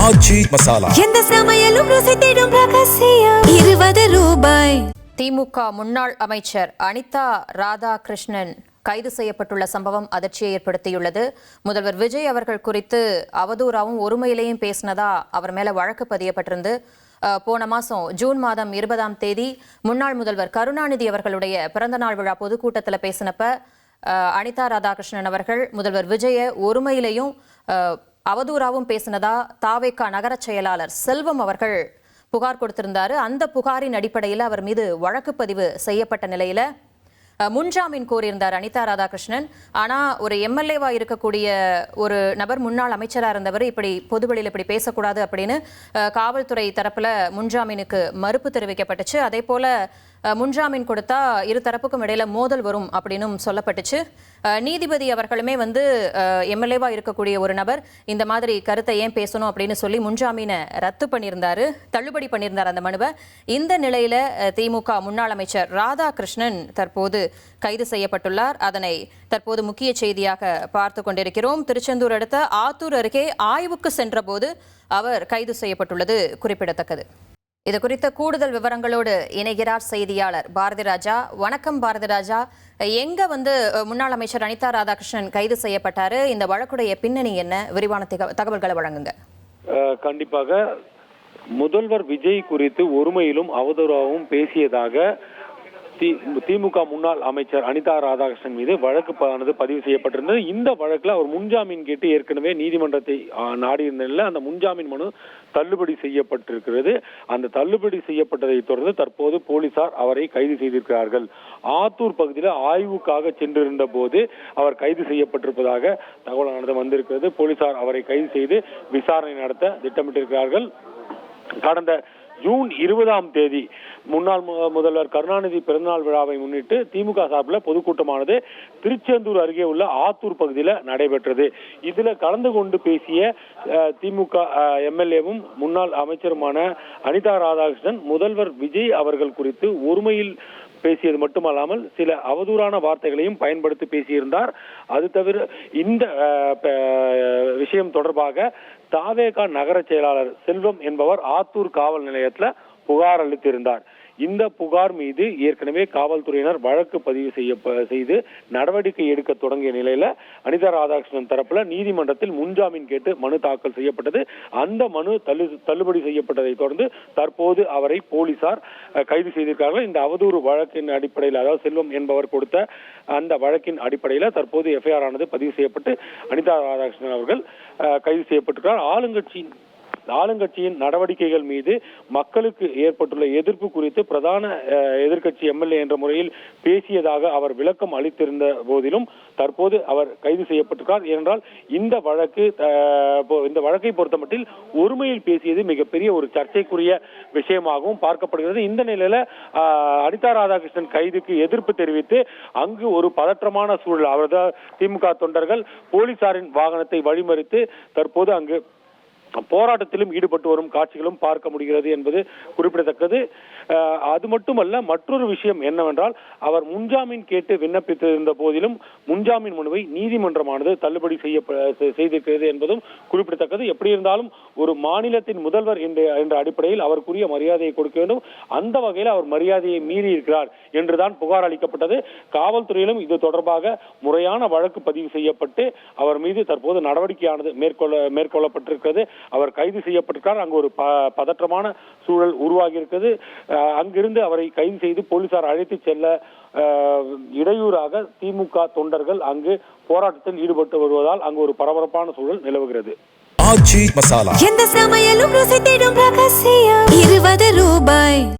ஆச்சி மசாலா. எந்த சமையலும் ருசி தேடும் ரகசியம். 20 ரூபாய். திமுக முன்னாள் அமைச்சர் அனிதா ராதாகிருஷ்ணன் கைது செய்யப்பட்டுள்ள சம்பவம் அதிர்ச்சியை ஏற்படுத்தியுள்ளது. முதல்வர் விஜய் அவர்கள் குறித்து அவதூறாவும் ஒருமையிலேயும் பேசினதா அவர் மேல வழக்கு பதியப்பட்டிருந்து போன மாசம் ஜூன் மாதம் 20ஆம் தேதி முன்னாள் முதல்வர் கருணாநிதி அவர்களுடைய பிறந்தநாள் விழா பொதுக்கூட்டத்தில் பேசினப்ப அனிதா ராதாகிருஷ்ணன் அவர்கள் முதல்வர் விஜய ஒருமையிலையும் அவதூறாவும் பேசினதா தாவேகா நகர செயலாளர் செல்வம் அவர்கள் புகார் கொடுத்திருந்தாரு. அந்த புகாரின் அடிப்படையில் அவர் மீது வழக்கு பதிவு செய்யப்பட்ட நிலையில முன்ஜாமீன் கோரியிருந்தார் அனிதா ராதாகிருஷ்ணன். ஆனா ஒரு எம்எல்ஏவா இருக்கக்கூடிய ஒரு நபர், முன்னாள் அமைச்சரா இருந்தவர், இப்படி பொதுவெளியில் இப்படி பேசக்கூடாது அப்படின்னு காவல்துறை தரப்புல முன்ஜாமீனுக்கு மறுப்பு தெரிவிக்கப்பட்டுச்சு. அதே போல முன்ஜாமீன் கொடுத்தா இரு தரப்புக்கும் இடையில மோதல் வரும் அப்படின்னு சொல்லப்பட்டுச்சு. நீதிபதி அவர்களுமே எம்எல்ஏவா இருக்கக்கூடிய ஒரு நபர் இந்த மாதிரி கருத்தை ஏன் பேசணும் அப்படின்னு சொல்லி முன்ஜாமீனை ரத்து பண்ணியிருந்தாரு, தள்ளுபடி பண்ணியிருந்தார் அந்த மனுவை. இந்த நிலையில திமுக முன்னாள் அமைச்சர் ராதாகிருஷ்ணன் தற்போது கைது செய்யப்பட்டுள்ளார். அதனை தற்போது முக்கிய செய்தியாக பார்த்து கொண்டிருக்கிறோம். திருச்செந்தூர் அடுத்த ஆத்தூர் அருகே ஆய்வுக்கு சென்ற போது அவர் கைது செய்யப்பட்டுள்ளது குறிப்பிடத்தக்கது. இது குறித்த கூடுதல் விவரங்களோடு இணைகிறார் செய்தியாளர் பாரதிராஜா. வணக்கம் பாரதிராஜா. எங்க முன்னாள் அமைச்சர் அனிதா ராதாகிருஷ்ணன் கைது செய்யப்பட்டாரு? இந்த வழக்குடைய பின்னணி என்ன? விரிவான தகவல்களை வழங்குங்க. கண்டிப்பாக முதல்வர் விஜய் குறித்து ஒருமையிலும் அவதூறாகவும் பேசியதாக திமுக முன்னாள் அமைச்சர் அனிதா ராதாகிருஷ்ணன் மீது வழக்கு பதிவு செய்யப்பட்டிருந்தது. இந்த வழக்குல அவர் முன்ஜாமீன் கேட்டு ஏற்கனவே நீதிமன்றத்தை நாடியிருந்த அந்த முன்ஜாமீன் மனு தள்ளுபடி செய்யப்பட்டிருக்கிறது. அந்த தள்ளுபடி செய்யப்பட்டதை தொடர்ந்து தற்போது போலீசார் அவரை கைது செய்திருக்கிறார்கள். ஆத்தூர் பகுதியில் ஆய்வுக்காக சென்றிருந்த போது அவர் கைது செய்யப்பட்டிருப்பதாக தகவலானது வந்திருக்கிறது. போலீசார் அவரை கைது செய்து விசாரணை நடத்த திட்டமிட்டிருக்கிறார்கள். கடந்த ஜூன் 20ஆம் தேதி முன்னாள் முதல்வர் கருணாநிதி பிறந்தநாள் விழாவை முன்னிட்டு திமுக சார்பில் பொதுக்கூட்டமானது திருச்செந்தூர் அருகே உள்ள ஆத்தூர் பகுதியில் நடைபெற்றது. இதுல கலந்து கொண்டு பேசிய திமுக எம்எல்ஏவும் முன்னாள் அமைச்சருமான அனிதா ராதாகிருஷ்ணன் முதல்வர் விஜய் அவர்கள் குறித்து ஒருமையில் பேசியது மட்டுமல்லாமல் சில அவதூறான வார்த்தைகளையும் பயன்படுத்தி பேசியிருந்தார். அது தவிர இந்த விஷயம் தொடர்பாக தாவேகா நகர செயலாளர் செல்வம் என்பவர் ஆத்தூர் காவல் நிலையத்துல புகார் அளித்திருந்தார். இந்த புகார் மீது ஏற்கனவே காவல்துறையினர் வழக்கு பதிவு செய்து நடவடிக்கை எடுக்க தொடங்கிய நிலையில அனிதா ராதாகிருஷ்ணன் தரப்புல நீதிமன்றத்தில் முன்ஜாமீன் கேட்டு மனு தாக்கல் செய்யப்பட்டது. அந்த மனு தள்ளுபடி செய்யப்பட்டதை தொடர்ந்து தற்போது அவரை போலீசார் கைது செய்திருக்கிறார்கள். இந்த அவதூறு வழக்கின் அடிப்படையில், அதாவது செல்வம் என்பவர் கொடுத்த அந்த வழக்கின் அடிப்படையில் தற்போது எஃப்ஐஆர் ஆனது பதிவு செய்யப்பட்டு அனிதா ராதாகிருஷ்ணன் அவர்கள் கைது செய்யப்பட்டிருக்கிறார். ஆளுங்கட்சியின் நடவடிக்கைகள் மீது மக்களுக்கு ஏற்பட்டுள்ள எதிர்ப்பு குறித்து பிரதான எதிர்க்கட்சி எம்எல்ஏ என்ற முறையில் பேசியதாக அவர் விளக்கம் அளித்திருந்த போதிலும் தற்போது அவர் கைது செய்யப்பட்டிருக்கிறார். ஏனென்றால் இந்த வழக்கை பொறுத்தமட்டில் ஒருமையில் பேசியது மிகப்பெரிய ஒரு சர்ச்சைக்குரிய விஷயமாகவும் பார்க்கப்படுகிறது. இந்த நிலையில அனிதா ராதாகிருஷ்ணன் கைதுக்கு எதிர்ப்பு தெரிவித்து அங்கு ஒரு பதற்றமான சூழல், அவரது திமுக தொண்டர்கள் போலீசாரின் வாகனத்தை வழிமறித்து தற்போது அங்கு போராட்டத்திலும் ஈடுபட்டு வரும் காட்சிகளும் பார்க்க முடிகிறது என்பது குறிப்பிடத்தக்கது. அது மட்டுமல்ல, மற்றொரு விஷயம் என்னவென்றால் அவர் முன்ஜாமீன் கேட்டு விண்ணப்பித்திருந்த போதிலும் முன்ஜாமீன் மனுவை நீதிமன்றமானது தள்ளுபடி செய்திருக்கிறது என்பதும் குறிப்பிடத்தக்கது. எப்படி இருந்தாலும் ஒரு மாநிலத்தின் முதல்வர் என்ற அடிப்படையில் அவருக்குரிய மரியாதையை கொடுக்க வேண்டும். அந்த வகையில் அவர் மரியாதையை மீறி இருக்கிறார் என்றுதான் புகார் அளிக்கப்பட்டது. காவல்துறையிலும் இது தொடர்பாக முறையான வழக்கு பதிவு செய்யப்பட்டு அவர் மீது தற்போது நடவடிக்கையானது மேற்கொள்ளப்பட்டிருக்கிறது. அவர் கைது செய்யப்பட்டிருக்கிறார். அங்கு ஒரு பதற்றமான சூழல் உருவாகி இருக்கிறது. அங்கிருந்து அவரை கைது செய்து போலீசார் அழைத்து செல்ல இடையூறாக திமுக தொண்டர்கள் அங்கு போராட்டத்தில் ஈடுபட்டு வருவதால் அங்கு ஒரு பரபரப்பான சூழல் நிலவுகிறது. ஆச்சி மசாலா. எந்த சமையலும் ருசி தேடும் ரகசியம். 20 ரூபாய்.